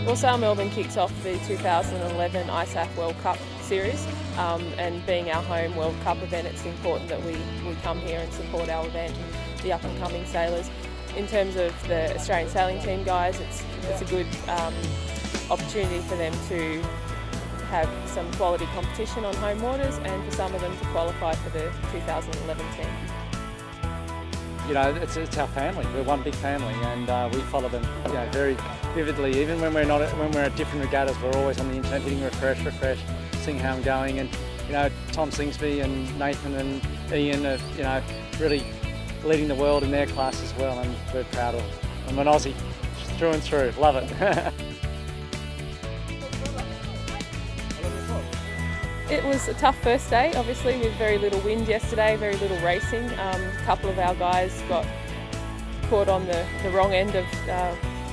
Well, Sail Melbourne kicks off the 2011 ISAF World Cup series, and being our home World Cup event, it's important that we come here and support our event and the up and coming sailors. In terms of the Australian sailing team guys, it's a good opportunity for them to have some quality competition on home waters and for some of them to qualify for the 2011 team. You know, it's our family. We're one big family, and we follow them, very vividly. Even when we're at different regattas, we're always on the internet hitting refresh, seeing how I'm going. And Tom Slingsby and Nathan and Ian are really leading the world in their class as well, and we're proud of them. I'm an Aussie through and through. Love it. It was a tough first day, obviously, with very little wind yesterday, very little racing. A couple of our guys got caught on the wrong end of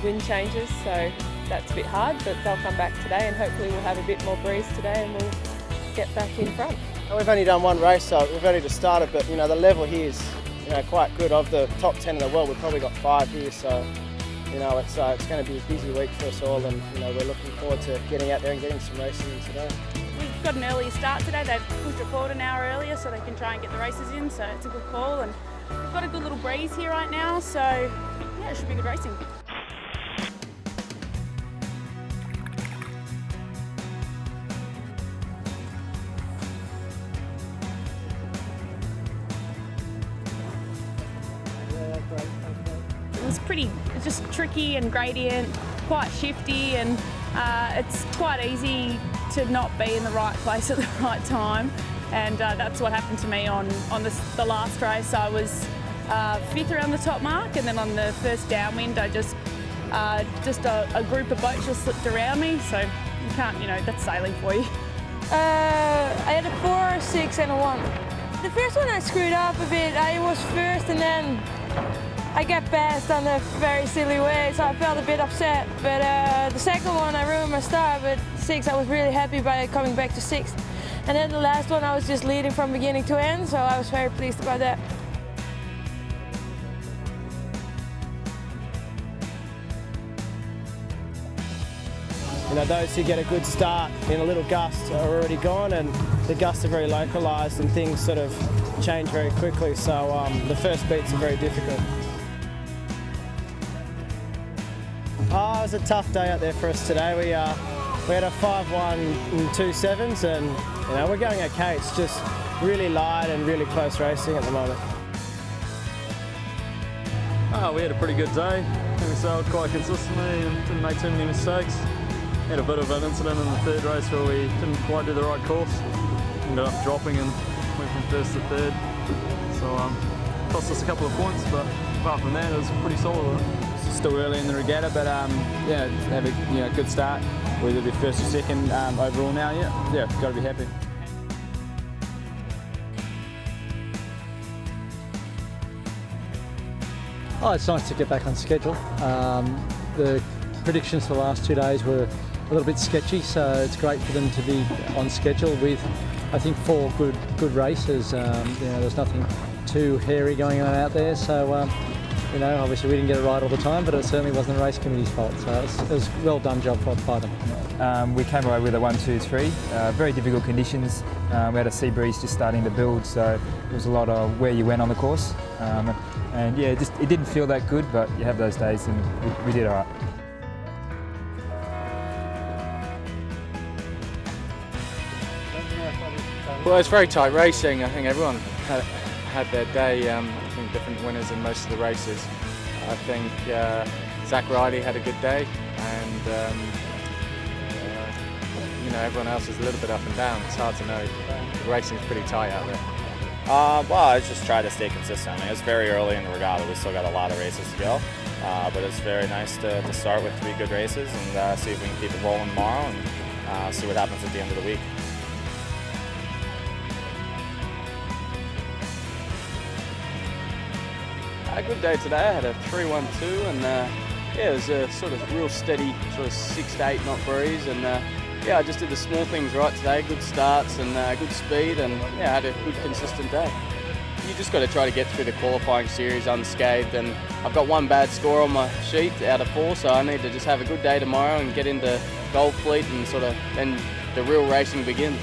wind changes, so that's a bit hard, but they'll come back today and hopefully we'll have a bit more breeze today and we'll get back in front. We've only done one race, so we've only just started, but the level here is quite good. Of the top 10 in the world, we've probably got 5 here, so it's going to be a busy week for us all, and we're looking forward to getting out there and getting some racing in today. We've got an earlier start today. They've pushed record an hour earlier so they can try and get the races in, so it's a good call, and we've got a good little breeze here right now, so yeah, it should be good racing. It's just tricky and gradient, quite shifty, and it's quite easy to not be in the right place at the right time, and that's what happened to me on the last race. I was 5th around the top mark, and then on the first downwind I just a group of boats just slipped around me, so you can't, that's sailing for you. I had a 4, a 6 and a 1. The first one I screwed up a bit. I was first and then I got passed on a very silly way, so I felt a bit upset. But the second one I ruined my start, but 6 I was really happy by coming back to 6th. And then the last one I was just leading from beginning to end, so I was very pleased about that. Those who get a good start in a little gust are already gone, and the gusts are very localised and things sort of change very quickly, so the first beats are very difficult. It was a tough day out there for us today. We had a 5-1 and 2 7s, and we're going okay. It's just really light and really close racing at the moment. We had a pretty good day. We sailed quite consistently and didn't make too many mistakes. Had a bit of an incident in the third race where we didn't quite do the right course. Ended up dropping and went from first to third. So cost us a couple of points, but apart from that, it was pretty solid. It's still early in the regatta, but have a good start. Whether we're first or second overall now, got to be happy. Oh, it's nice to get back on schedule. The predictions for the last 2 days were a little bit sketchy, so it's great for them to be on schedule with, I think, 4 good races. There's nothing too hairy going on out there, so obviously we didn't get it right all the time, but it certainly wasn't the race committee's fault, so it was a well done job by them. We came away with a 1, 2, 3. Very difficult conditions. We had a sea breeze just starting to build, so there was a lot of where you went on the course. It didn't feel that good, but you have those days, and we did all right. Well, it's very tight racing. I think everyone had their day. I think different winners in most of the races. I think Zach Riley had a good day, and everyone else is a little bit up and down. It's hard to know. The racing's pretty tight out there. Well, I just try to stay consistent. It's very early in the regatta. We still got a lot of races to go, but it's very nice to start with 3 good races and see if we can keep it rolling tomorrow and see what happens at the end of the week. A good day today. I had a 3-1-2, and it was a sort of real steady, sort of 6 to 8 knot breeze, and I just did the small things right today. Good starts and good speed, and I had a good consistent day. you just got to try to get through the qualifying series unscathed, and I've got one bad score on my sheet out of 4, so I need to just have a good day tomorrow and get into Gold Fleet, and sort of then the real racing begins.